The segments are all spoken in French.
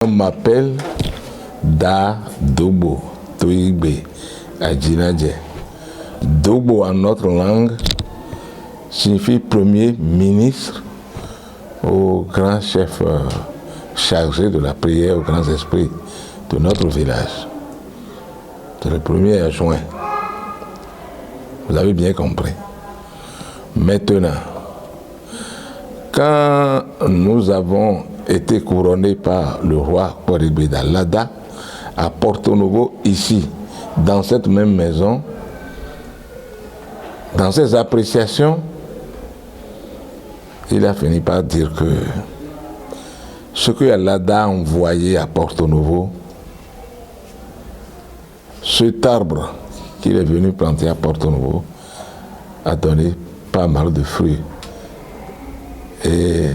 On m'appelle Da Dogbo Toigbe Adjinadje. Dogbo en notre langue signifie premier ministre au grand chef chargé de la prière aux grands esprits de notre village. C'est le premier adjoint. Vous avez bien compris. Maintenant, quand nous avons été couronnés par le roi Koribeda Lada à Porto Novo, ici, dans cette même maison, dans ses appréciations, il a fini par dire que ce que Lada a envoyé à Porto Novo, cet arbre qu'il est venu planter à Porto Novo a donné pas mal de fruits et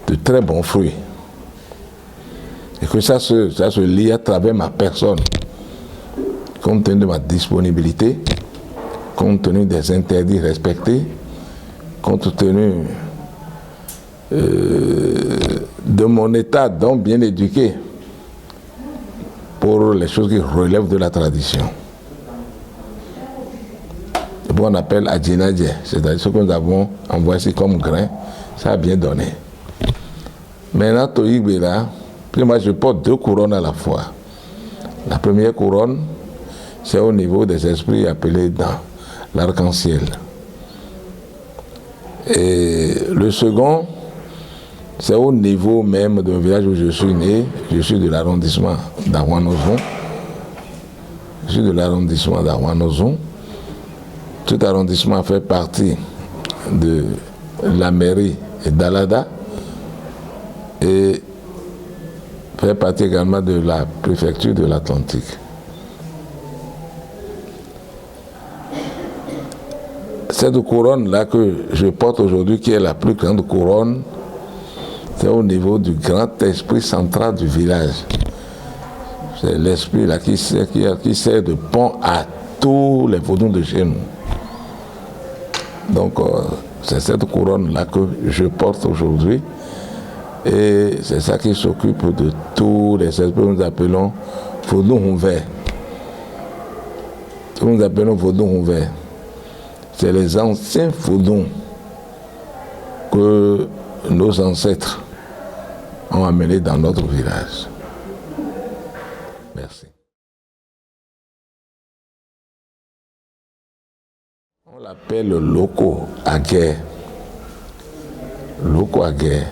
de très bons fruits. Et que ça se lie à travers ma personne, compte tenu de ma disponibilité, compte tenu des interdits respectés, compte tenu de mon état donc bien éduqué pour les choses qui relèvent de la tradition. Et bon, on appelle Adjinadje, c'est-à-dire ce que nous avons envoyé ici comme grain, ça a bien donné. Maintenant, Toigbe là, moi je porte 2 couronnes à la fois. La première couronne, c'est au niveau des esprits appelés dans l'arc-en-ciel. Et le second, c'est au niveau même d'un village où je suis né. Je suis de l'arrondissement d'Awanozon. Je suis de l'arrondissement d'Awanozon. Tout arrondissement fait partie de la mairie d'Alada et fait partie également de la préfecture de l'Atlantique. Cette couronne-là que je porte aujourd'hui, qui est la plus grande couronne, c'est au niveau du grand esprit central du village. C'est l'esprit là qui sert de pont à tous les vaudous de chez nous. Donc c'est cette couronne-là que je porte aujourd'hui. Et c'est ça qui s'occupe de tous les esprits que nous appelons vaudous ouvert. Que nous appelons vaudous ouvert. C'est les anciens vaudous que nos ancêtres ont amenés dans notre village. Merci. On l'appelle Loko Aguerre. Loko Aguerre.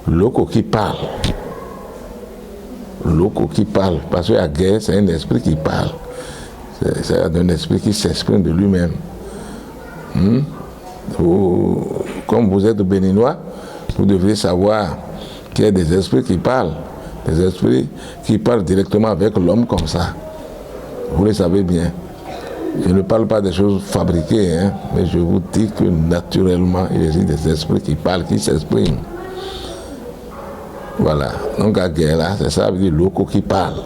Loko qui parle. Loko qui parle. Parce que Aguerre, c'est un esprit qui parle. C'est un esprit qui s'exprime de lui-même. Comme vous êtes béninois, vous devez savoir qu'il y a des esprits qui parlent. Des esprits qui parlent directement avec l'homme comme ça. Vous le savez bien. Je ne parle pas des choses fabriquées, mais je vous dis que naturellement, il existe des esprits qui parlent, qui s'expriment. Voilà. Donc, à guerre, là, c'est ça, veut dire Loko qui parle.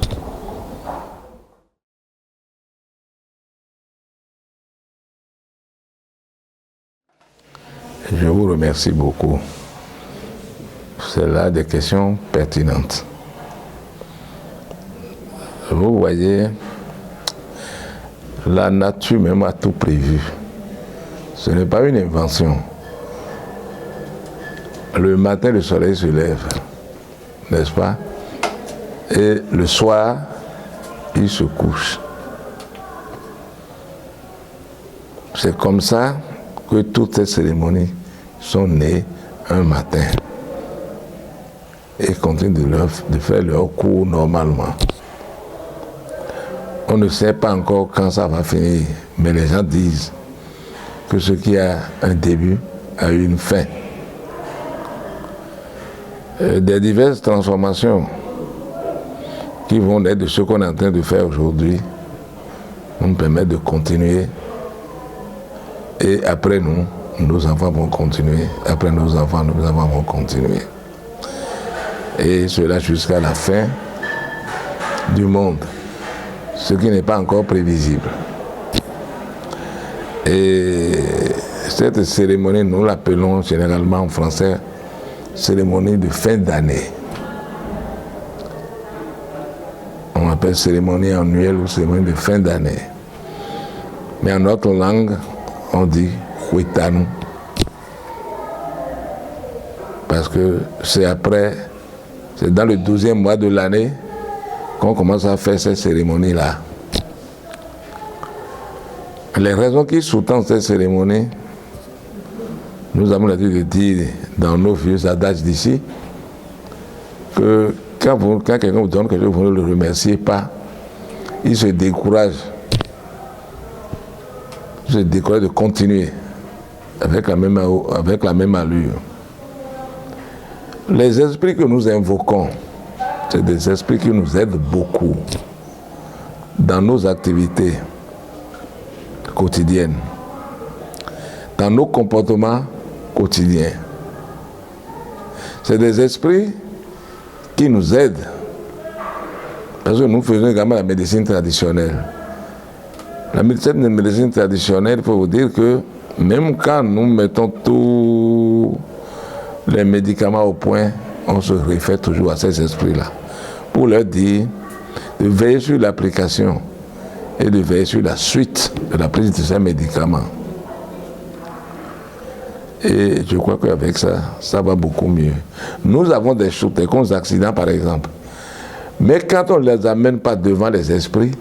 Je vous remercie beaucoup. C'est là des questions pertinentes. Vous voyez, la nature même a tout prévu. Ce n'est pas une invention. Le matin, le soleil se lève, n'est-ce pas? Et le soir, il se couche. C'est comme ça que toutes ces cérémonies sont nées un matin et continuent de faire leur cours normalement. On ne sait pas encore quand ça va finir, mais les gens disent que ce qui a un début a une fin. Des diverses transformations qui vont naître de ce qu'on est en train de faire aujourd'hui vont nous permettre de continuer. Et après nous, nos enfants vont continuer. Après nos enfants vont continuer. Et cela jusqu'à la fin du monde. Ce qui n'est pas encore prévisible. Et cette cérémonie, nous l'appelons généralement en français cérémonie de fin d'année. On appelle cérémonie annuelle ou cérémonie de fin d'année. Mais en notre langue, on dit Huitanu. Parce que c'est dans le 12e mois de l'année qu'on commence à faire cette cérémonie-là. Les raisons qui sous-tendent cette cérémonie, nous avons l'habitude de dire dans nos vieux adages d'ici que quand quelqu'un vous donne quelque chose, vous ne le remerciez pas, il se décourage. Il se décourage de continuer avec la même allure. Les esprits que nous invoquons, c'est des esprits qui nous aident beaucoup dans nos activités quotidiennes, dans nos comportements quotidiens. C'est des esprits qui nous aident, parce que nous faisons également la médecine traditionnelle. La médecine traditionnelle, il faut vous dire que même quand nous mettons tous les médicaments au point, on se réfère toujours à ces esprits-là, pour leur dire de veiller sur l'application et de veiller sur la suite de la prise de ces médicaments. Et je crois qu'avec ça, ça va beaucoup mieux. Nous avons des choses, des causes d'accidents par exemple. Mais quand on ne les amène pas devant les esprits,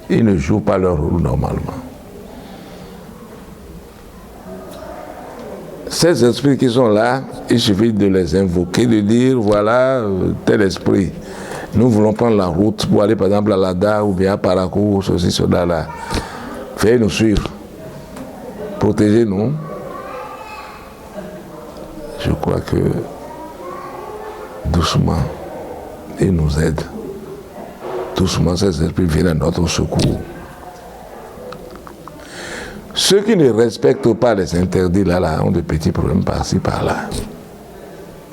ils ne jouent pas leur rôle normalement. Ces esprits qui sont là, il suffit de les invoquer, de dire voilà tel esprit. Nous voulons prendre la route pour aller par exemple à Lada ou bien à Parakou, ceci, cela là. Veuillez nous suivre. Protégez-nous. Je crois que doucement, ils nous aident. Doucement, ces esprits viennent à notre secours. Ceux qui ne respectent pas les interdits là ont de petits problèmes par-ci, par-là.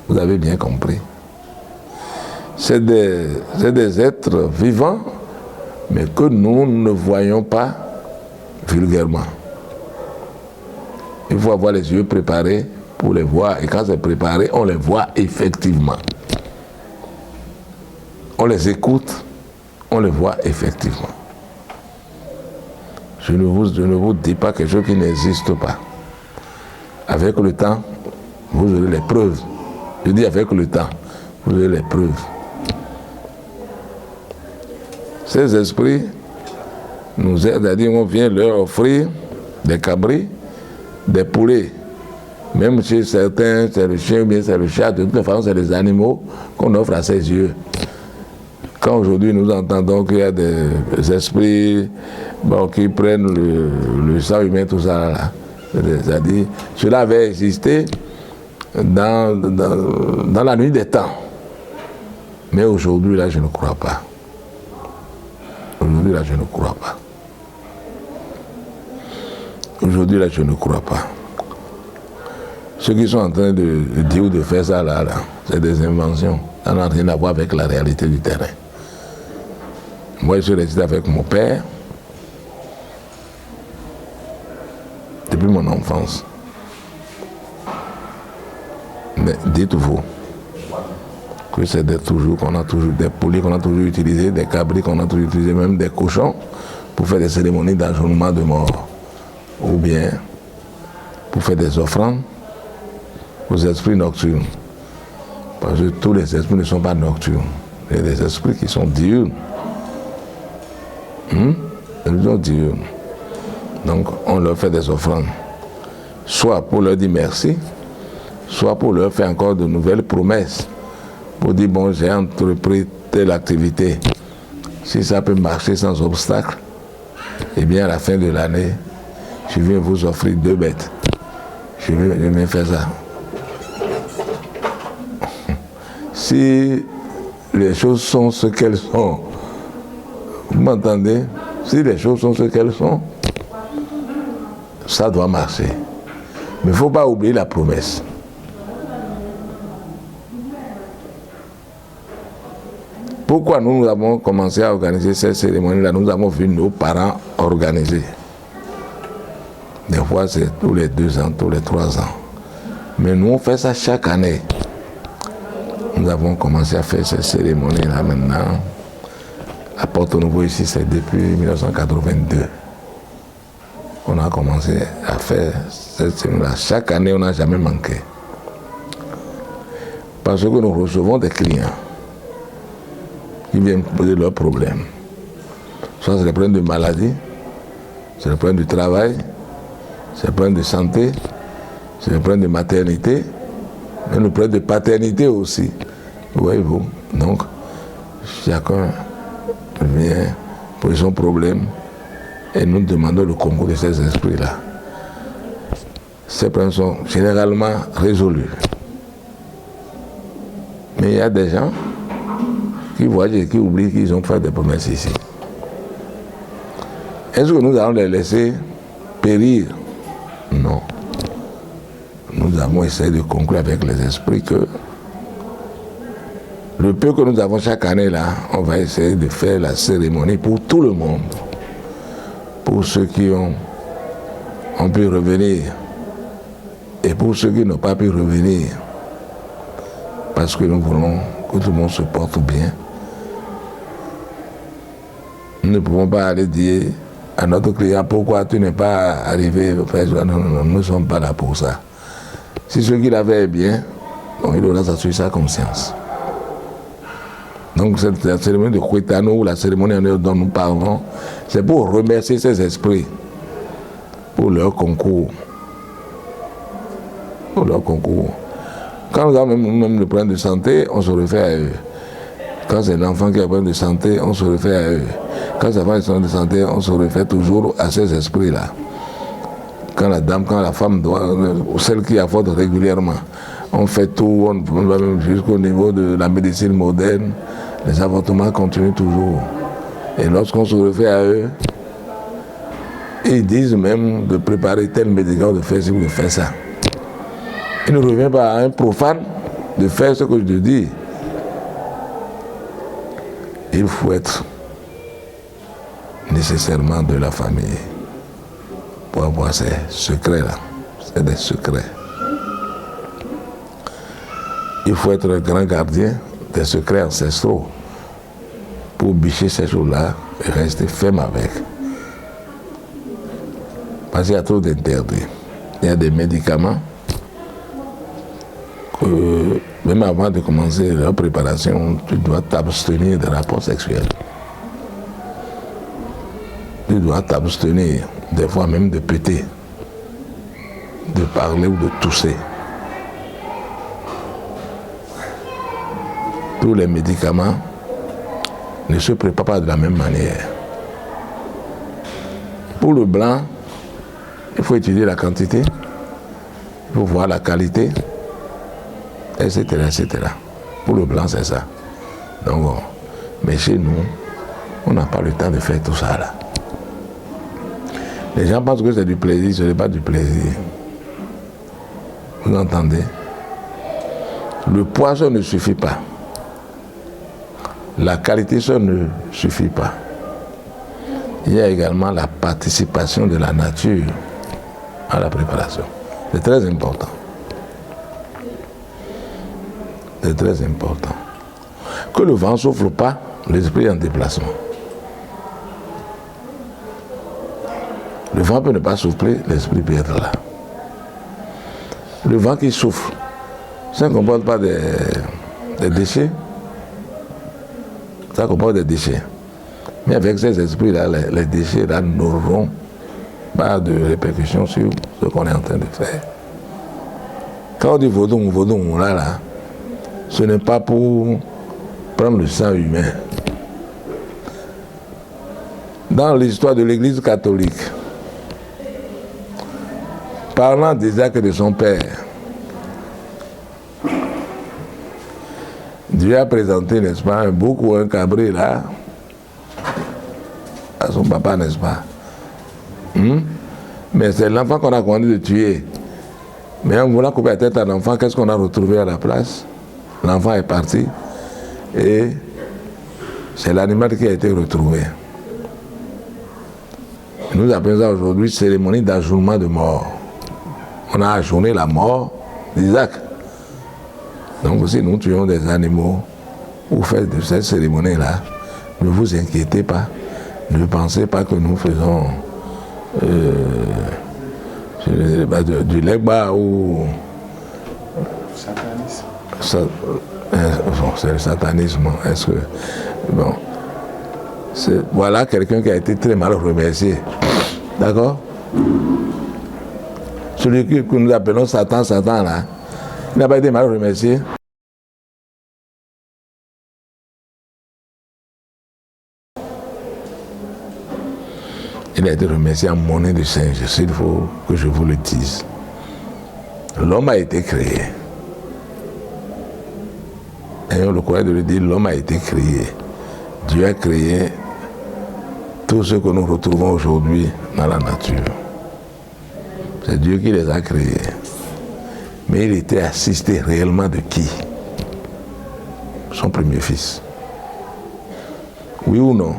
Vous avez bien compris. C'est des êtres vivants, mais que nous ne voyons pas vulgairement. Il faut avoir les yeux préparés pour les voir. Et quand c'est préparé, on les voit effectivement. On les écoute, on les voit effectivement. Je ne vous dis pas quelque chose qui n'existe pas. Avec le temps, vous aurez les preuves. Je dis avec le temps, vous aurez les preuves. Ces esprits nous aident, c'est-à-dire on vient leur offrir des cabris, des poulets. Même chez certains, c'est le chien ou bien c'est le chat, de toute façon c'est les animaux qu'on offre à ses yeux. Quand aujourd'hui nous entendons qu'il y a des esprits qui prennent le sang humain, tout ça, là, c'est-à-dire cela avait existé dans la nuit des temps. Mais aujourd'hui, là, je ne crois pas. Aujourd'hui, là, je ne crois pas. Aujourd'hui, là, je ne crois pas. Ceux qui sont en train de dire ou de faire ça, là, c'est des inventions. Ça n'a rien à voir avec la réalité du terrain. Moi, je suis resté avec mon père depuis mon enfance. Mais dites-vous que c'est qu'on a toujours des poulets qu'on a toujours utilisés, des cabris qu'on a toujours utilisés, même des cochons, pour faire des cérémonies d'ajournement de mort. Ou bien pour faire des offrandes aux esprits nocturnes. Parce que tous les esprits ne sont pas nocturnes. Il y a des esprits qui sont diurnes. Ils sont diurnes. Donc on leur fait des offrandes. Soit pour leur dire merci, soit pour leur faire encore de nouvelles promesses. Pour dire, bon, j'ai entrepris telle activité. Si ça peut marcher sans obstacle, eh bien à la fin de l'année, je viens vous offrir 2 bêtes. Je viens faire ça. Si les choses sont ce qu'elles sont, vous m'entendez? Si les choses sont ce qu'elles sont, ça doit marcher. Mais il ne faut pas oublier la promesse. Pourquoi nous avons commencé à organiser cette cérémonie-là? Nous avons vu nos parents organiser. Des fois, c'est tous les 2 ans, tous les 3 ans. Mais nous, on fait ça chaque année. Nous avons commencé à faire cette cérémonie-là maintenant À Porto Nouveau ici, c'est depuis 1982 qu'on a commencé à faire cette semaine-là. Chaque année, on n'a jamais manqué. Parce que nous recevons des clients qui viennent poser leurs problèmes. Soit c'est les problèmes de maladie, c'est les problèmes du travail, c'est les problèmes de santé, c'est les problèmes de maternité, mais le problème de paternité aussi. Voyez-vous. Donc, chacun vient pour son problème et nous demandons le concours de ces esprits-là. Ces problèmes sont généralement résolus. Mais il y a des gens qui voyagent et qui oublient qu'ils ont fait des promesses ici. Est-ce que nous allons les laisser périr? Non. Nous avons essayé de conclure avec les esprits que le peu que nous avons chaque année là, on va essayer de faire la cérémonie pour tout le monde. Pour ceux qui ont pu revenir et pour ceux qui n'ont pas pu revenir. Parce que nous voulons que tout le monde se porte bien. Nous ne pouvons pas aller dire à notre client pourquoi tu n'es pas arrivé. Non, non, non, nous ne sommes pas là pour ça. Si ce qu'il avait est bien, donc il aura s'assurer sa conscience. Donc cette cérémonie de Kwetano ou la cérémonie dont nous parlons, c'est pour remercier ces esprits pour leur concours. Pour leur concours. Quand nous avons même le problème de santé, on se réfère à eux. Quand c'est l'enfant qui a un problème de santé, on se réfère à eux. Quand c'est un problème de santé, on se réfère toujours à ces esprits-là. Quand la dame, quand la femme doit, celle qui avorte régulièrement, on fait tout, on va même jusqu'au niveau de la médecine moderne, les avortements continuent toujours. Et lorsqu'on se réfère à eux, ils disent même de préparer tel médicament, de faire ci ou de faire ça. Il ne revient pas à un profane de faire ce que je te dis. Il faut être nécessairement de la famille pour avoir ces secrets-là. C'est des secrets. Il faut être un grand gardien des secrets ancestraux pour bûcher ces choses-là et rester ferme avec. Parce qu'il y a trop d'interdits. Il y a des médicaments que, même avant de commencer leur préparation, tu dois t'abstenir des rapports sexuels. Tu dois t'abstenir, des fois même de péter, de parler ou de tousser. Tous les médicaments ne se préparent pas de la même manière. Pour le blanc, il faut étudier la quantité, il faut voir la qualité, etc., etc. Pour le blanc, c'est ça. Donc, bon. Mais chez nous, on n'a pas le temps de faire tout ça là. Les gens pensent que c'est du plaisir, ce n'est pas du plaisir. Vous entendez? Le poison ne suffit pas. La qualité seule ne suffit pas. Il y a également la participation de la nature à la préparation. C'est très important. C'est très important. Que le vent ne souffle pas, l'esprit est en déplacement. Le vent peut ne pas souffler, l'esprit peut être là. Le vent qui souffle, ça ne comporte pas des déchets. Ça comporte des déchets. Mais avec ces esprits-là, les déchets-là n'auront pas de répercussions sur ce qu'on est en train de faire. Quand on dit vaudon, là, ce n'est pas pour prendre le sang humain. Dans l'histoire de l'Église catholique, parlant des actes de son père, Dieu a présenté, n'est-ce pas, un bouc ou un cabri là, à son papa, n'est-ce pas? Mais c'est l'enfant qu'on a conduit de tuer. Mais en voulant couper la tête à l'enfant, qu'est-ce qu'on a retrouvé à la place? L'enfant est parti et c'est l'animal qui a été retrouvé. Nous appelons ça aujourd'hui cérémonie d'ajournement de mort. On a ajourné la mort d'Isaac. Donc si nous tuons des animaux ou fait de cette cérémonie-là, Ne vous inquiétez pas. Ne pensez pas que nous faisons du legba ou... Satanisme. Bon, c'est le satanisme. Est-ce que... Bon. Voilà quelqu'un qui a été très mal remercié. D'accord? Celui que nous appelons Satan, là, il n'a pas été mal remercié. Il a été remercié en monnaie de singe, s'il faut que je vous le dise. L'homme a été créé. Ayons le courage de le dire, l'homme a été créé. Dieu a créé tout ce que nous retrouvons aujourd'hui dans la nature. C'est Dieu qui les a créés. Mais il était assisté réellement de qui? Son premier fils. Oui ou non?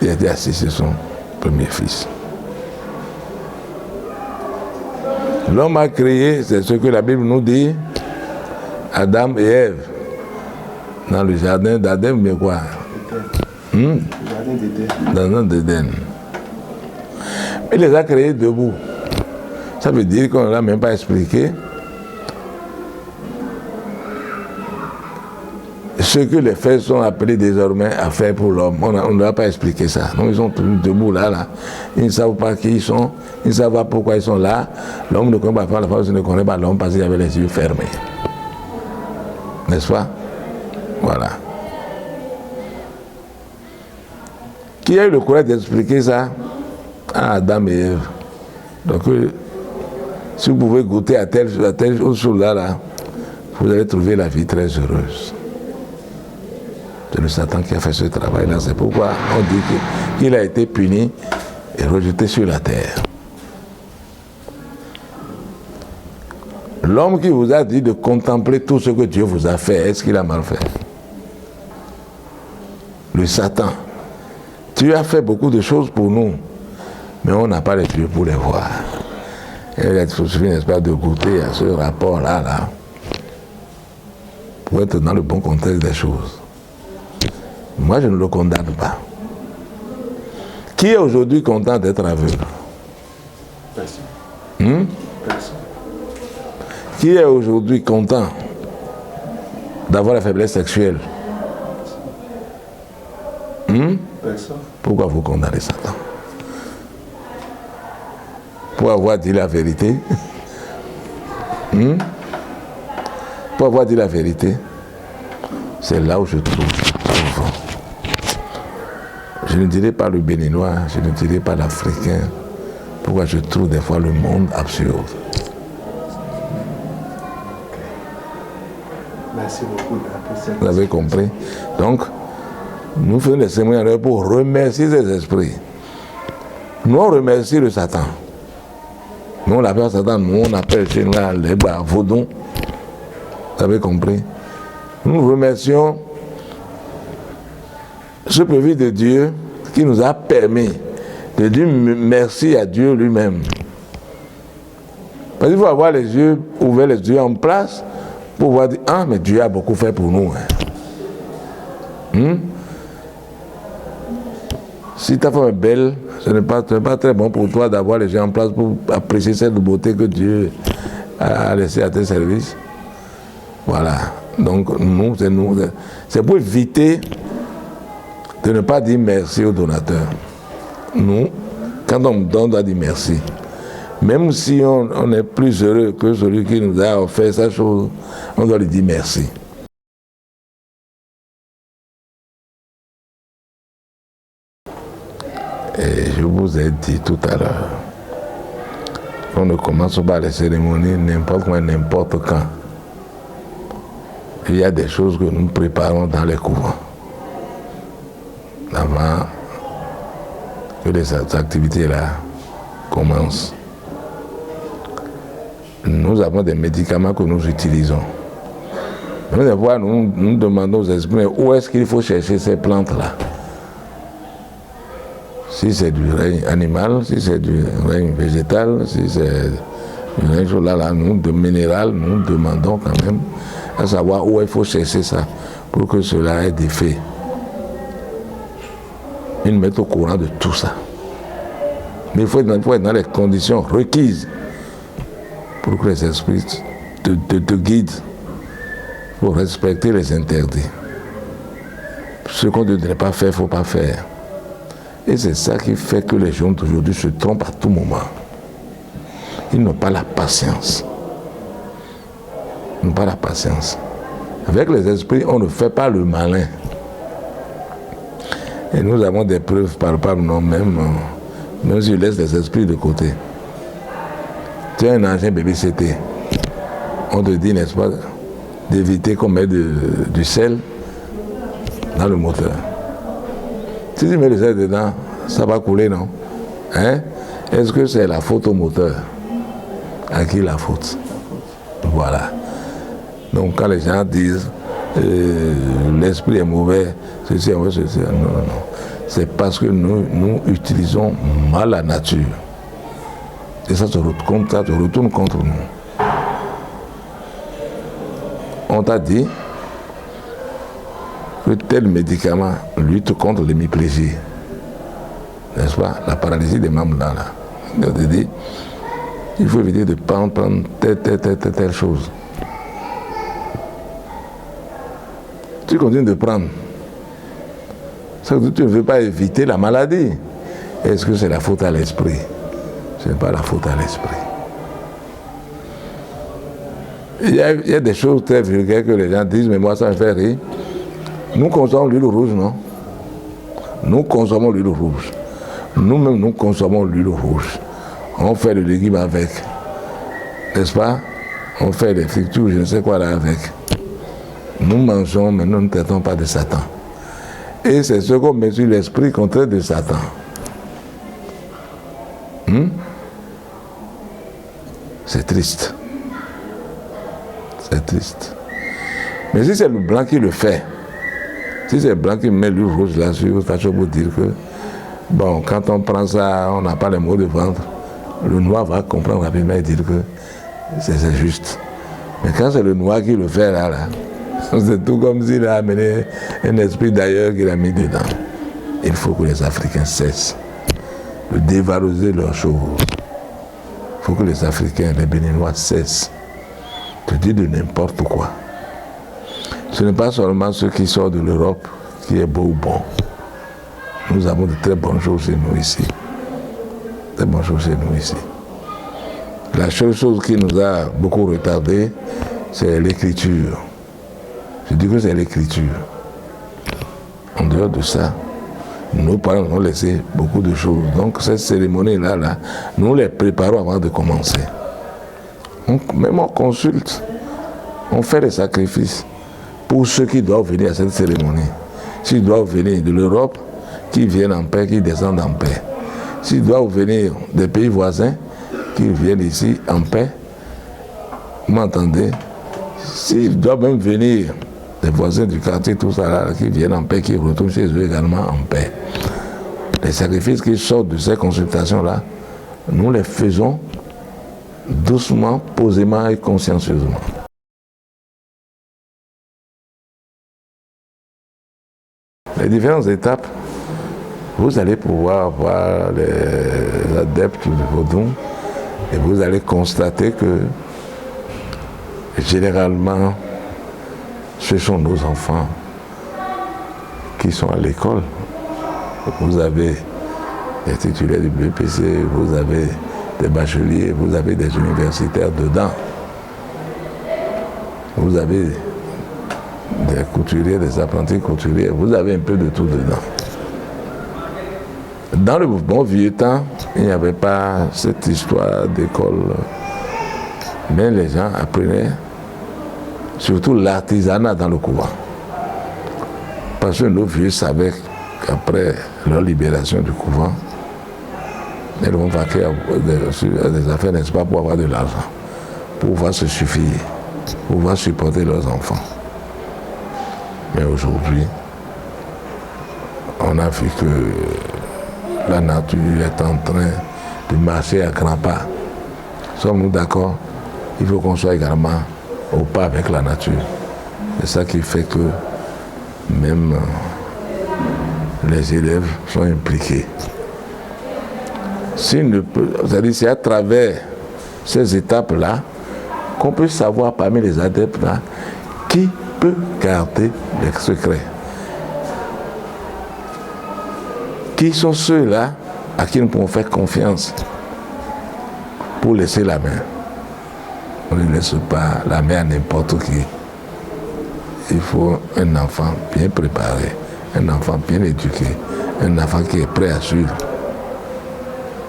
Il a été assisté de son premier fils. L'homme a créé, c'est ce que la Bible nous dit, Adam et Ève, dans le jardin d'Adam, mais quoi? Le jardin d'Éden. Dans le jardin d'Éden. Il les a créés debout. Ça veut dire qu'on ne l'a même pas expliqué ce que les faits sont appelés désormais à faire pour l'homme. On ne leur a pas expliqué ça. Donc ils sont debout là. Ils ne savent pas qui ils sont, ils ne savent pas pourquoi ils sont là. L'homme ne connaît pas la femme, il ne connaît pas l'homme parce qu'il avait les yeux fermés. N'est-ce pas? Voilà. Qui a eu le courage d'expliquer ça à Adam et Ève? Donc, si vous pouvez goûter à telle chose là, vous allez trouver la vie très heureuse. C'est le Satan qui a fait ce travail-là. C'est pourquoi on dit qu'il a été puni et rejeté sur la terre. L'homme qui vous a dit de contempler tout ce que Dieu vous a fait, est-ce qu'il a mal fait? Le Satan. Dieu a fait beaucoup de choses pour nous, mais on n'a pas les yeux pour les voir. Et il suffit, n'est-ce pas, de goûter à ce rapport-là, pour être dans le bon contexte des choses. Moi, je ne le condamne pas. Qui est aujourd'hui content d'être aveugle? Personne. Personne. Qui est aujourd'hui content d'avoir la faiblesse sexuelle? Personne. Pourquoi vous condamnez Satan? Pour avoir dit la vérité? Pour avoir dit la vérité? C'est là où je trouve souvent. Je ne dirais pas le béninois, je ne dirais pas l'africain. Pourquoi je trouve des fois le monde absurde. Merci beaucoup. Vous avez compris? Donc, nous faisons des séminaires pour remercier ces esprits. Nous, on remercie le Satan. Nous, on l'appelle Satan, nous, on appelle chez nous les vaudons. Vous avez compris? Nous remercions ce privilège de Dieu qui nous a permis de dire merci à Dieu lui-même. Parce qu'il faut avoir les yeux ouverts, les yeux en place, pour pouvoir dire, ah, mais Dieu a beaucoup fait pour nous. Si ta femme est belle, ce n'est pas très bon pour toi d'avoir les yeux en place pour apprécier cette beauté que Dieu a laissée à tes services. Voilà. Donc, c'est pour éviter de ne pas dire merci au donateur. Nous, quand on donne, on doit dire merci. Même si on est plus heureux que celui qui nous a offert sa chose, on doit lui dire merci. Et je vous ai dit tout à l'heure, on ne commence pas les cérémonies n'importe quand, n'importe quand. Il y a des choses que nous préparons dans les couvents. Avant que les activités-là commencent. Nous avons des médicaments que nous utilisons. Mais des fois, nous demandons aux esprits où est-ce qu'il faut chercher ces plantes-là. Si c'est du règne animal, si c'est du règne végétal, si c'est du règne là, nous, de minéral, nous demandons quand même à savoir où il faut chercher ça. pour que cela ait des faits. Ils nous mettent au courant de tout ça. Mais il faut être dans les conditions requises pour que les esprits te guident, pour respecter les interdits. Ce qu'on ne devrait pas faire, il ne faut pas faire. Et c'est ça qui fait que les gens d'aujourd'hui se trompent à tout moment. Ils n'ont pas la patience. Ils n'ont pas la patience. Avec les esprits, on ne fait pas le malin. Et nous avons des preuves palpables, non, même si je laisse les esprits de côté. Tu as un engin BBCT. On te dit, n'est-ce pas, d'éviter qu'on mette du sel dans le moteur. Si tu mets le sel dedans, ça va couler, non? Hein? Est-ce que c'est la faute au moteur? À qui la faute? Voilà. Donc quand les gens disent l'esprit est mauvais, ceci, non. C'est parce que nous utilisons mal la nature. Et ça se retourne contre nous. On t'a dit que tel médicament lutte contre l'hémiplégie. N'est-ce pas? La paralysie des membres là. On te dit, il faut éviter de prendre telle chose. Tu continues de prendre. Ça veut dire que tu ne veux pas éviter la maladie. Est-ce que c'est la faute à l'esprit? Ce n'est pas la faute à l'esprit. Il y a des choses très vulgaires que les gens disent, mais moi ça me fait rire. Nous consommons l'huile rouge, non? Nous consommons l'huile rouge. Nous-mêmes, nous consommons l'huile rouge. On fait le légume avec. N'est-ce pas? On fait des fritures, je ne sais quoi là avec. Nous mangeons, mais nous ne traitons pas de Satan. Et c'est ce qu'on met sur l'esprit qu'on traite de Satan. C'est triste. C'est triste. Mais si c'est le blanc qui le fait, si c'est le blanc qui met l'huile rouge là-dessus, ça veut dire que, bon, quand on prend ça, on n'a pas les mots de vendre. Le noir va comprendre rapidement et dire que c'est juste. Mais quand c'est le noir qui le fait là, c'est tout comme s'il a amené un esprit d'ailleurs qu'il a mis dedans. Il faut que les Africains cessent de dévaloriser leurs choses. Il faut que les Africains, les Béninois cessent de dire de n'importe quoi. Ce n'est pas seulement ceux qui sortent de l'Europe qui est beau ou bon. Nous avons de très bonnes choses chez nous ici. Très bonnes choses chez nous ici. La seule chose qui nous a beaucoup retardé, c'est l'écriture. Je dis que c'est l'écriture. En dehors de ça, nos parents nous ont laissé beaucoup de choses. Donc cette cérémonie-là, nous les préparons avant de commencer. Même on consulte, on fait des sacrifices pour ceux qui doivent venir à cette cérémonie. S'ils doivent venir de l'Europe, qu'ils viennent en paix, qu'ils descendent en paix. S'ils doivent venir des pays voisins, qu'ils viennent ici en paix. Vous m'entendez? S'ils doivent même venir des voisins du quartier, tout ça là, qui viennent en paix, qui retournent chez eux également en paix. Les sacrifices qui sortent de ces consultations-là, nous les faisons doucement, posément et consciencieusement. Les différentes étapes, vous allez pouvoir voir les adeptes du vaudou et vous allez constater que généralement, ce sont nos enfants qui sont à l'école. Vous avez des titulaires du BPC, vous avez des bacheliers, vous avez des universitaires dedans. Vous avez des couturiers, des apprentis couturiers, vous avez un peu de tout dedans. Dans le bon vieux temps, il n'y avait pas cette histoire d'école, mais les gens apprenaient surtout l'artisanat dans le couvent. Parce que nos vieux savaient qu'après leur libération du couvent, ils vont vaquer à des affaires, n'est-ce pas, pour avoir de l'argent, pour pouvoir se suffire, pour pouvoir supporter leurs enfants. Mais aujourd'hui, on a vu que la nature est en train de marcher à grands pas. Sommes-nous d'accord? Il faut qu'on soit également au pas avec la nature. C'est ça qui fait que même les élèves sont impliqués. C'est-à-dire c'est à travers ces étapes-là qu'on peut savoir parmi les adeptes là qui peut garder les secrets. Qui sont ceux-là à qui nous pouvons faire confiance pour laisser la main. On ne laisse pas la main à n'importe qui. Il faut un enfant bien préparé, un enfant bien éduqué, un enfant qui est prêt à suivre.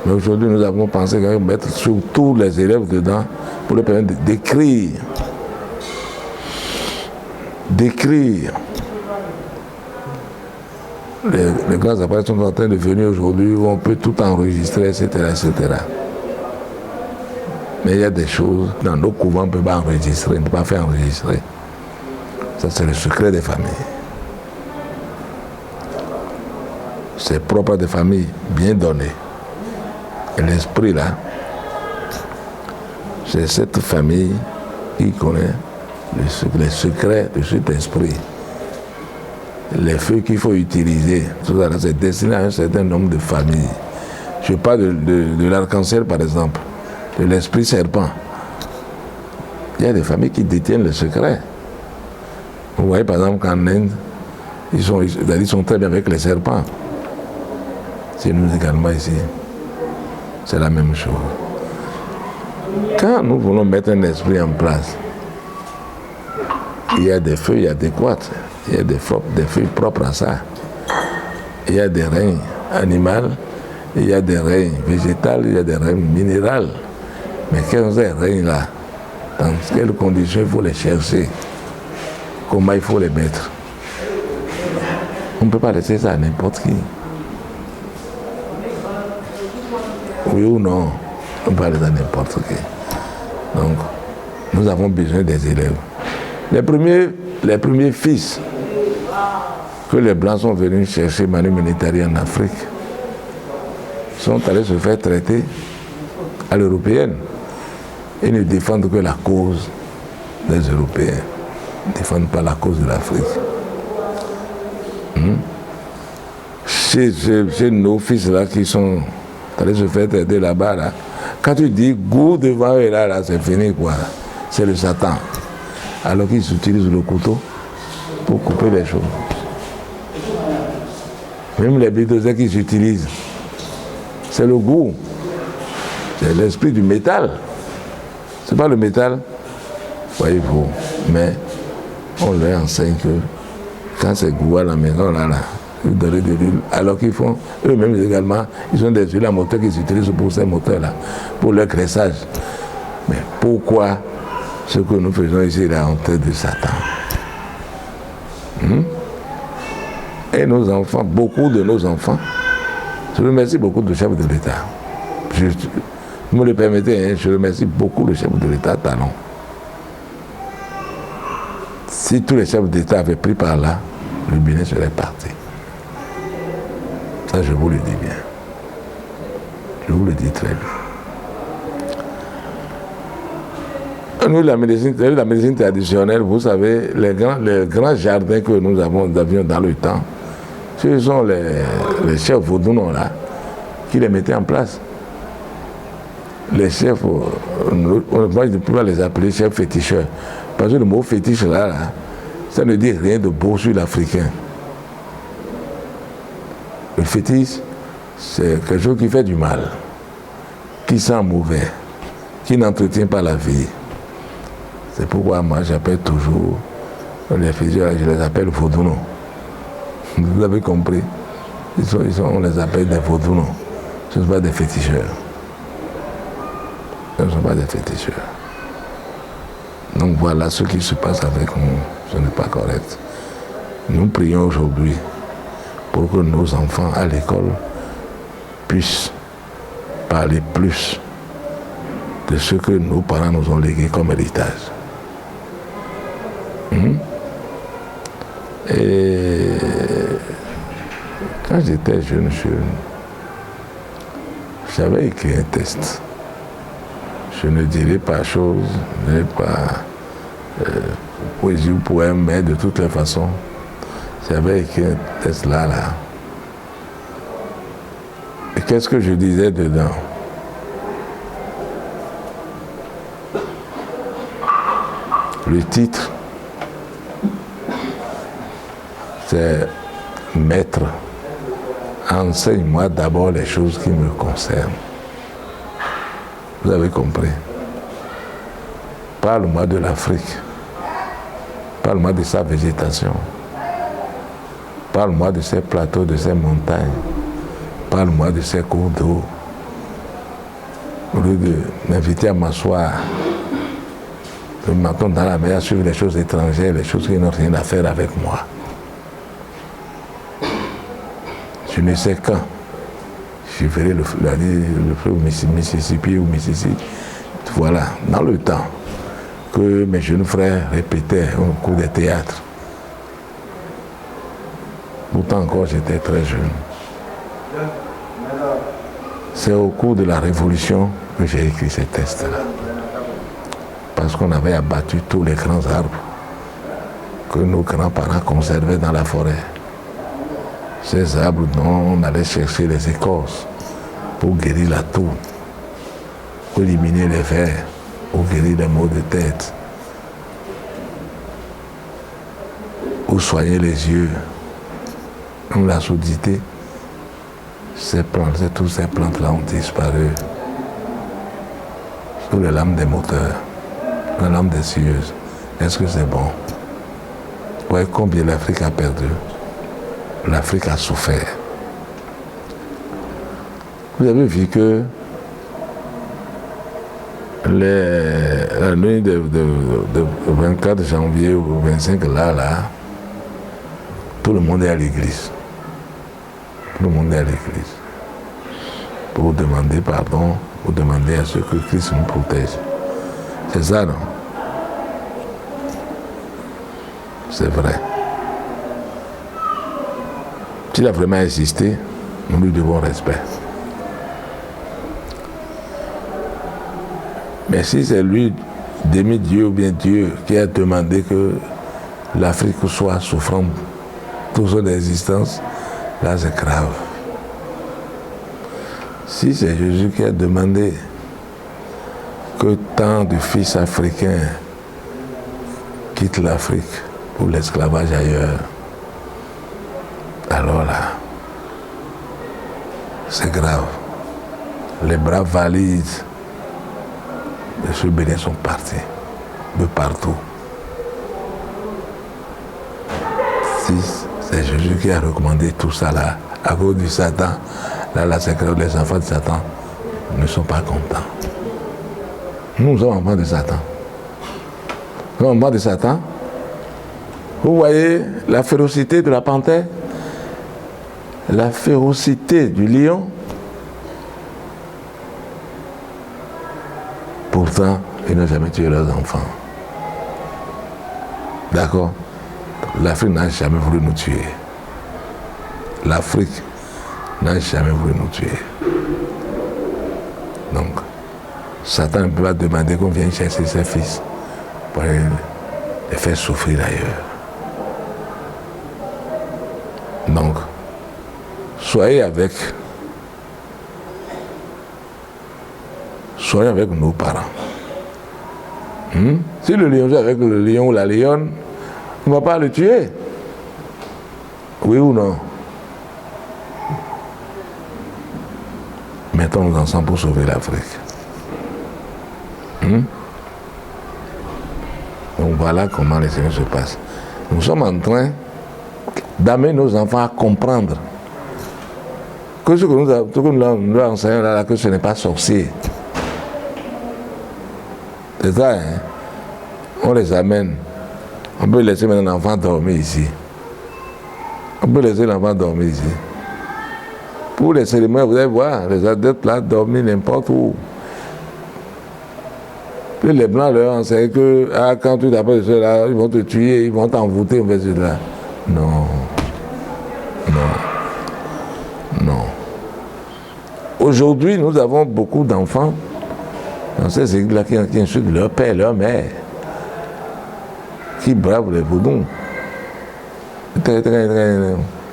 Mais aujourd'hui, nous avons pensé qu'on va mettre sur tous les élèves dedans pour leur permettre d'écrire. D'écrire. Les grands appareils sont en train de venir aujourd'hui où on peut tout enregistrer, etc., etc. Mais il y a des choses, dans nos couvents, on ne peut pas enregistrer, on ne peut pas faire enregistrer. Ça, c'est le secret des familles. C'est propre à des familles bien données. Et l'esprit, là, c'est cette famille qui connaît les secrets de cet esprit. Les feux qu'il faut utiliser, tout ça, c'est destiné à un certain nombre de familles. Je parle de l'arc-en-ciel, par exemple, de l'esprit serpent. Il y a des familles qui détiennent le secret. Vous voyez, par exemple, qu'en Inde, ils sont très bien avec les serpents. C'est nous également ici. C'est la même chose. Quand nous voulons mettre un esprit en place, il y a des feuilles adéquates, il y a des feuilles propres à ça. Il y a des règnes animaux, il y a des règnes végétales, il y a des règnes minérales. Mais quels sont ces règnes-là? Dans quelles conditions il faut les chercher? Comment il faut les mettre? On ne peut pas laisser ça à n'importe qui. Oui ou non? On peut pas laisser à n'importe qui. Donc, nous avons besoin des élèves. Les premiers fils que les Blancs sont venus chercher Manu Militari en Afrique sont allés se faire traiter à l'européenne. Ils ne défendent que la cause des Européens. Ils ne défendent pas la cause de l'Afrique. Chez nos fils-là qui sont allés se faire traiter là-bas, là, quand tu dis goût devant eux, là c'est fini, quoi. C'est le Satan. Alors qu'ils utilisent le couteau pour couper les choses. Même les bulldozers qu'ils utilisent, c'est le goût. C'est l'esprit du métal. C'est pas le métal, voyez-vous. Mais on leur enseigne que quand c'est goût à la maison, là, ils donnent de l'huile. Alors qu'ils font, eux-mêmes également, ils ont des huiles à moteur qu'ils utilisent pour ces moteurs-là, pour leur graissage. Mais pourquoi ce que nous faisons ici est la honte de Satan? Et nos enfants, beaucoup de nos enfants, je remercie beaucoup de chefs de l'État. Vous me le permettez, je remercie beaucoup de chefs de l'État Talon. Si tous les chefs d'État avaient pris par là, le Bénin serait parti. Ça, je vous le dis bien. Je vous le dis très bien. Nous, la médecine traditionnelle, vous savez, les grands jardins que nous avions dans le temps, ce sont les chefs vaudounos là, qui les mettaient en place. Les chefs, moi je ne peux pas les appeler chefs féticheurs, parce que le mot fétiche là, ça ne dit rien de beau sur l'Africain. Le fétiche, c'est quelque chose qui fait du mal, qui sent mauvais, qui n'entretient pas la vie. C'est pourquoi moi j'appelle toujours les féticheurs, je les appelle vaudounos. Vous avez compris? On les appelle des vaudounos. Ce ne sont pas des féticheurs. Ce ne sont pas des féticheurs. Donc voilà ce qui se passe avec nous. Ce n'est pas correct. Nous prions aujourd'hui pour que nos enfants à l'école puissent parler plus de ce que nos parents nous ont légué comme héritage. Et quand j'étais jeune, j'avais écrit un test. Je ne dirais pas chose, je ne dirais pas poésie ou poème, mais de toutes les façons, J'avais écrit un texte là. Et qu'est-ce que je disais dedans? Le titre, c'est « Maître, enseigne-moi d'abord les choses qui me concernent ». Vous avez compris? Parle-moi de l'Afrique. Parle-moi de sa végétation. Parle-moi de ses plateaux, de ses montagnes. Parle-moi de ses cours d'eau. Au lieu de m'inviter à m'asseoir, de m'attendre dans la mer à suivre les choses étrangères, les choses qui n'ont rien à faire avec moi. Je ne sais quand je verrai le fleuve Mississippi ou Mississippi. Voilà, dans le temps que mes jeunes frères répétaient au cours des théâtres. Pourtant encore j'étais très jeune. C'est au cours de la Révolution que j'ai écrit ces textes-là. Parce qu'on avait abattu tous les grands arbres que nos grands-parents conservaient dans la forêt. Ces arbres dont on allait chercher les écorces pour guérir la toux, pour éliminer les vers, pour guérir les maux de tête, pour soigner les yeux, ou la surdité. Ces plantes, toutes ces plantes-là ont disparu sous les lames des moteurs, les lames des scieuses. Est-ce que c'est bon? Vous voyez combien l'Afrique a perdu? L'Afrique a souffert. Vous avez vu que la nuit de 24 janvier au 25, là, tout le monde est à l'église. Tout le monde est à l'église. Pour demander pardon, pour demander à ce que Christ nous protège. C'est ça, non? C'est vrai. S'il a vraiment insisté, nous lui devons respect. Mais si c'est lui, demi-dieu ou bien Dieu, qui a demandé que l'Afrique soit souffrante toute son existence, là c'est grave. Si c'est Jésus qui a demandé que tant de fils africains quittent l'Afrique pour l'esclavage ailleurs, alors là, c'est grave. Les braves valides de ce Bénin sont partis de partout. Si c'est Jésus qui a recommandé tout ça là, à cause du Satan, là c'est que les enfants de Satan ne sont pas contents. Nous sommes enfants de Satan. Nous sommes enfants de Satan. Vous voyez la férocité de la panthère, la férocité du lion. Pourtant, ils n'ont jamais tué leurs enfants. D'accord? L'Afrique n'a jamais voulu nous tuer. L'Afrique n'a jamais voulu nous tuer. Donc, Satan ne peut pas demander qu'on vienne chercher ses fils pour les faire souffrir ailleurs. Donc, soyez avec nos parents. Si le lion joue avec le lion ou la lionne, on ne va pas le tuer. Oui ou non? Mettons-nous ensemble pour sauver l'Afrique. Donc voilà comment les choses se passent. Nous sommes en train d'amener nos enfants à comprendre que ce que nous leur enseignons là, que ce n'est pas sorcier. C'est ça, hein? On les amène. On peut laisser un enfant dormir ici. On peut laisser l'enfant dormir ici. Pour les cérémonies, vous allez voir, les adeptes là dormir n'importe où. Puis les Blancs leur enseignent que quand tu t'appelles ceux-là, ils vont te tuer, ils vont t'envoûter, on fait cela. Non. Aujourd'hui, nous avons beaucoup d'enfants dans ces églises-là qui insultent leur père, leur mère, qui bravent les vaudous.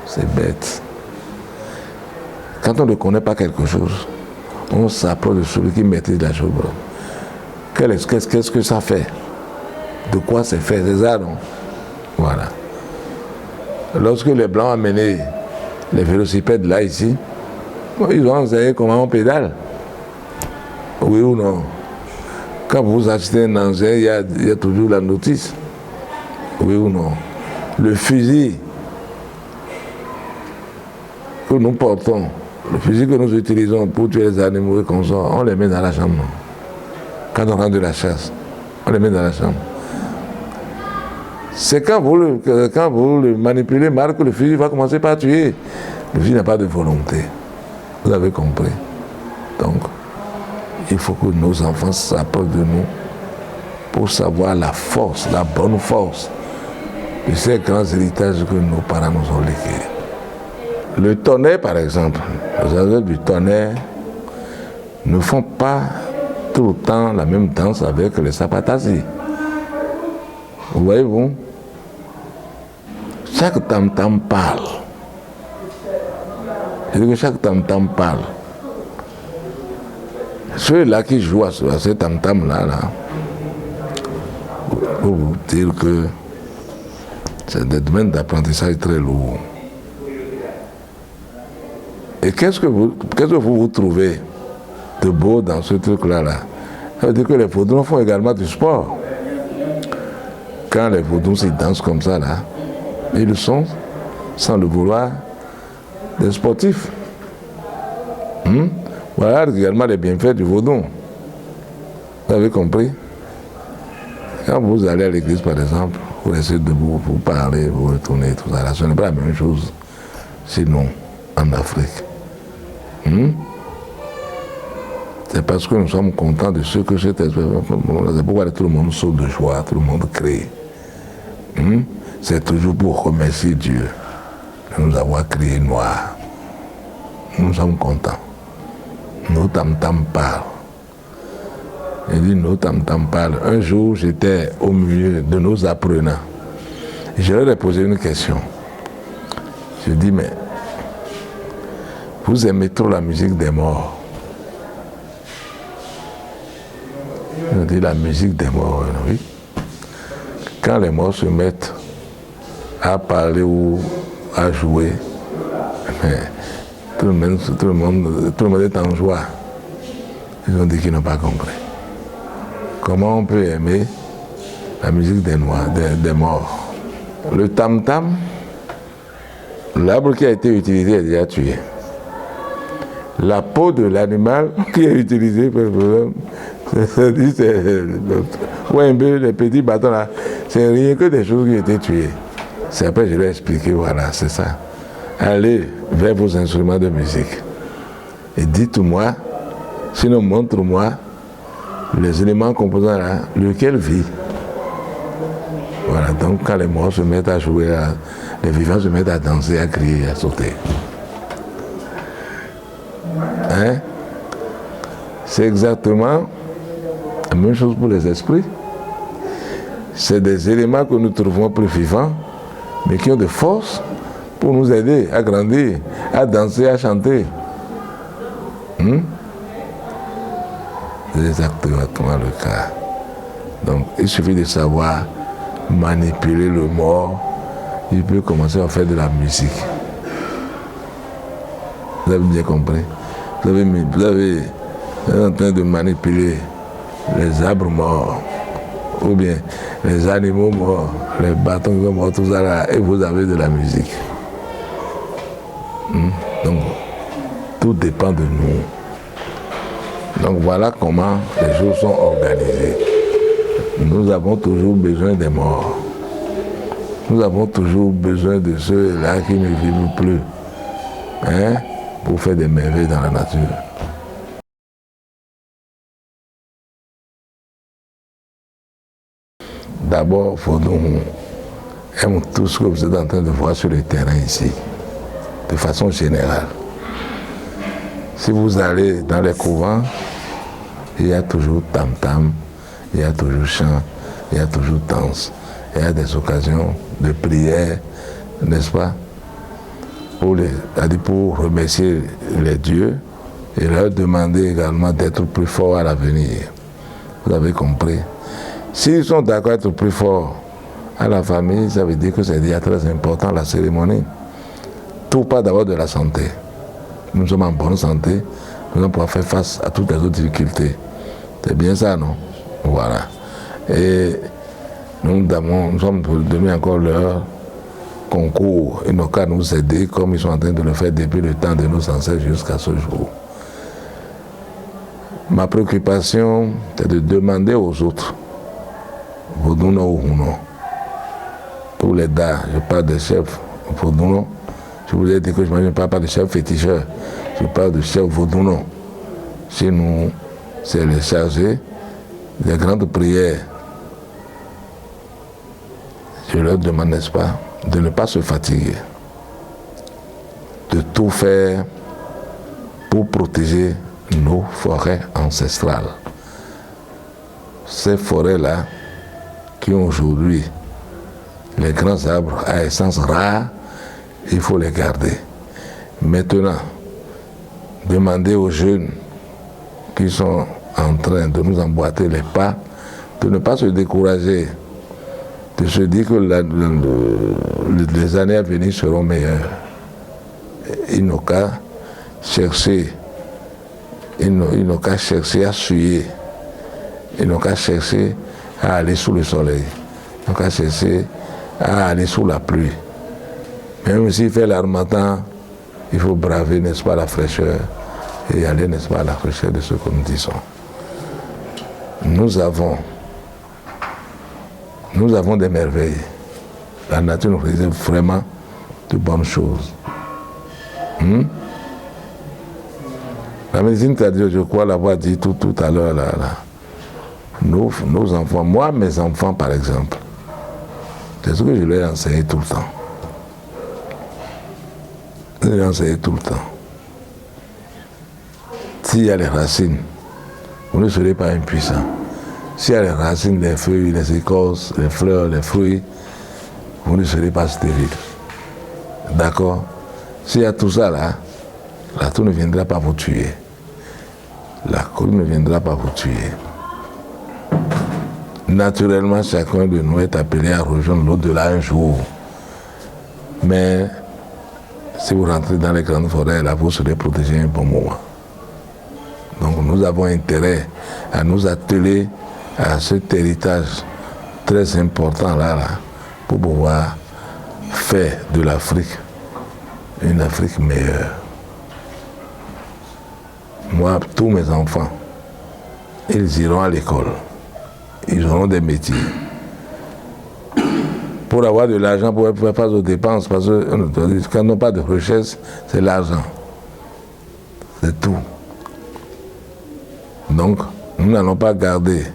C'est bête. Quand on ne connaît pas quelque chose, on s'approche de celui qui maîtrise la chose. Qu'est-ce que ça fait? De quoi c'est fait? C'est ça, non? Voilà. Lorsque les Blancs ont amené les vélocipèdes là, ici, ils ont enseigné comment on pédale. Oui ou non? Quand vous achetez un engin, il y a toujours la notice. Oui ou non? Le fusil que nous portons, le fusil que nous utilisons pour tuer les animaux et qu'on sort, on les met dans la chambre. Quand on rentre de la chasse, on les met dans la chambre. C'est quand vous le manipulez mal que le fusil va commencer par tuer. Le fusil n'a pas de volonté. Vous avez compris. Donc, il faut que nos enfants s'approchent de nous pour savoir la force, la bonne force de ces grands héritages que nos parents nous ont légués. Le tonnerre, par exemple, les ancêtres du tonnerre ne font pas tout le temps la même danse avec les sapatassis. Vous voyez-vous? Chaque tam-tam parle. Je dis que chaque tam-tam parle. Ceux-là qui jouent à ce tam-tam-là, pour vous dire que c'est des domaines d'apprentissage très lourds. Et qu'est-ce que vous trouvez de beau dans ce truc-là? Ça veut dire que les vaudous font également du sport. Quand les vaudous s'y dansent comme ça, là, ils sont, sans le vouloir, des sportifs. Voilà également les bienfaits du vaudou. Vous avez compris? Quand vous allez à l'église, par exemple, vous restez debout, vous parlez, vous retournez, tout ça. Là, ce n'est pas la même chose, sinon, en Afrique. C'est parce que nous sommes contents de ce que cette espèce. C'est pourquoi tout le monde saute de joie, tout le monde crie. C'est toujours pour remercier Dieu de nous avoir créés noirs. Nous sommes contents. Nos tam-tam parlent. Il dit nos tam-tam parlent. Un jour, j'étais au milieu de nos apprenants. Je leur ai posé une question. Je dis, mais vous aimez trop la musique des morts? Je dis, la musique des morts, oui. Quand les morts se mettent à parler ou à jouer, tout le monde est en joie. Ils ont dit qu'ils n'ont pas compris. Comment on peut aimer la musique des morts? Le tam-tam, l'arbre qui a été utilisé est déjà tué. La peau de l'animal qui est utilisée pour le problème, c'est les petits bâtons là, c'est rien que des choses qui ont été tuées. C'est après je vais expliquer, voilà, c'est ça. Allez vers vos instruments de musique et dites-moi, sinon montre-moi les éléments composants là, lequel vit. Voilà, donc quand les morts se mettent à jouer, les vivants se mettent à danser, à crier, à sauter. C'est exactement la même chose pour les esprits. C'est des éléments que nous trouvons plus vivants, mais qui ont de force pour nous aider à grandir, à danser, à chanter. C'est exactement le cas. Donc, il suffit de savoir manipuler le mort, il peut commencer à faire de la musique. Vous avez bien compris? Vous êtes en train de manipuler les arbres morts, ou bien les animaux morts, les bâtons morts, tout ça là, et vous avez de la musique. Donc, tout dépend de nous. Donc voilà comment les choses sont organisées. Nous avons toujours besoin des morts. Nous avons toujours besoin de ceux-là qui ne vivent plus, pour faire des merveilles dans la nature. D'abord, nous aimons tout ce que vous êtes en train de voir sur le terrain ici, de façon générale. Si vous allez dans les couvents, il y a toujours tam-tam, il y a toujours chant, il y a toujours danse. Il y a des occasions de prière, n'est-ce pas, pour remercier les dieux et leur demander également d'être plus forts à l'avenir. Vous avez compris? S'ils sont d'accord à être plus forts à la famille, ça veut dire que c'est déjà très important la cérémonie. Tout part d'abord de la santé. Nous sommes en bonne santé, nous allons pouvoir faire face à toutes les autres difficultés. C'est bien ça, non? Voilà. Et nous sommes donnés encore leur concours. Ils n'ont qu'à nous aider comme ils sont en train de le faire depuis le temps de nos ancêtres jusqu'à ce jour. Ma préoccupation, c'est de demander aux autres, Vodouno ou non. Pour les dames, je parle des chefs Vodouno. Je vous ai dit que je ne parle pas de chefs féticheurs, je parle de chefs Vodouno. Chez nous, c'est les chargés des grandes prières. Je leur demande, n'est-ce pas, de ne pas se fatiguer, de tout faire pour protéger nos forêts ancestrales. Ces forêts-là, qui ont aujourd'hui les grands arbres à essence rare, il faut les garder. Maintenant, demander aux jeunes qui sont en train de nous emboîter les pas, de ne pas se décourager, de se dire que les années à venir seront meilleures. Ils n'ont qu'à chercher, à suer, ils n'ont qu'à chercher à aller sous le soleil, ils n'ont qu'à chercher à aller sous la pluie. Même s'il fait l'harmattan, il faut braver, n'est-ce pas, la fraîcheur et aller, n'est-ce pas, à la fraîcheur de ce que nous disons. Nous avons des merveilles. La nature nous réserve vraiment de bonnes choses. La médecine traditionnelle, je crois l'avoir dit tout à l'heure, là. Nos enfants, moi, mes enfants, par exemple, c'est ce que je leur ai enseigné tout le temps. Je leur ai enseigné tout le temps. S'il y a les racines, vous ne serez pas impuissants. S'il y a les racines, les feuilles, les écorces, les fleurs, les fruits, vous ne serez pas stériles. D'accord? S'il y a tout ça là, la tour ne viendra pas vous tuer. La cour ne viendra pas vous tuer. Naturellement, chacun de nous est appelé à rejoindre l'au-delà un jour. Mais si vous rentrez dans les grandes forêts, là, vous serez protégé un bon moment. Donc nous avons intérêt à nous atteler à cet héritage très important là, pour pouvoir faire de l'Afrique une Afrique meilleure. Moi, tous mes enfants, ils iront à l'école. Ils auront des métiers. Pour avoir de l'argent, pour ne pas de dépenses, parce que quand on n'a pas de richesse, c'est l'argent. C'est tout. Donc, nous n'allons pas garder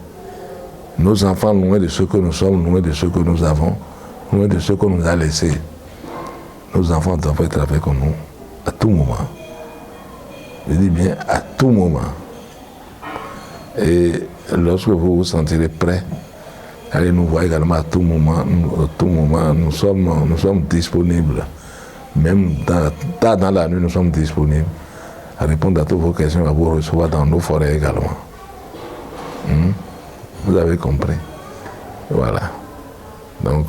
nos enfants loin de ce que nous sommes, loin de ce que nous avons, loin de ce qu'on nous a laissé. Nos enfants doivent être avec nous à tout moment. Je dis bien à tout moment. Et lorsque vous vous sentirez prêt, allez nous voir également à tout moment. Nous sommes disponibles. Même dans la nuit, nous sommes disponibles à répondre à toutes vos questions, à vous recevoir dans nos forêts également. Vous avez compris. Voilà. Donc,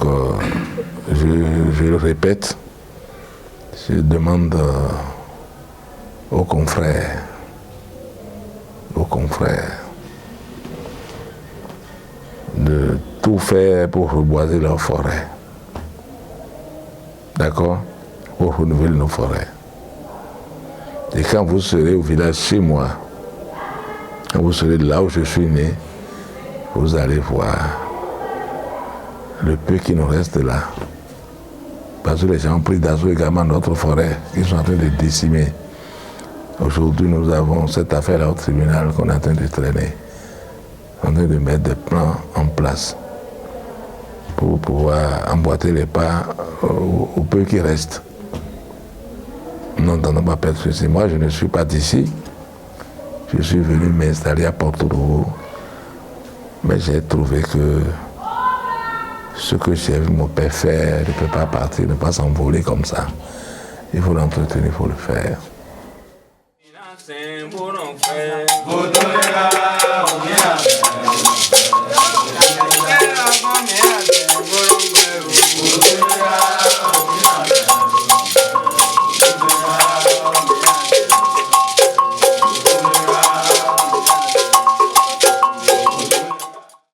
je le répète, je demande aux confrères, de tout faire pour reboiser leurs forêts. D'accord? Pour renouveler nos forêts. Et quand vous serez au village chez moi, quand vous serez là où je suis né, vous allez voir le peu qui nous reste là. Parce que les gens ont pris d'assaut également notre forêt, qu'ils sont en train de décimer. Aujourd'hui, nous avons cette affaire-là au tribunal qu'on est en train de traîner. On est en train de mettre des plans en place pour pouvoir emboîter les pas au peu qui reste. Nous n'entendons pas perdre ceci. Moi, je ne suis pas d'ici. Je suis venu m'installer à Porto-Novo. Mais j'ai trouvé que ce que j'ai vu mon père faire ne peut pas partir, ne pas s'envoler comme ça. Il faut l'entretenir, il faut le faire.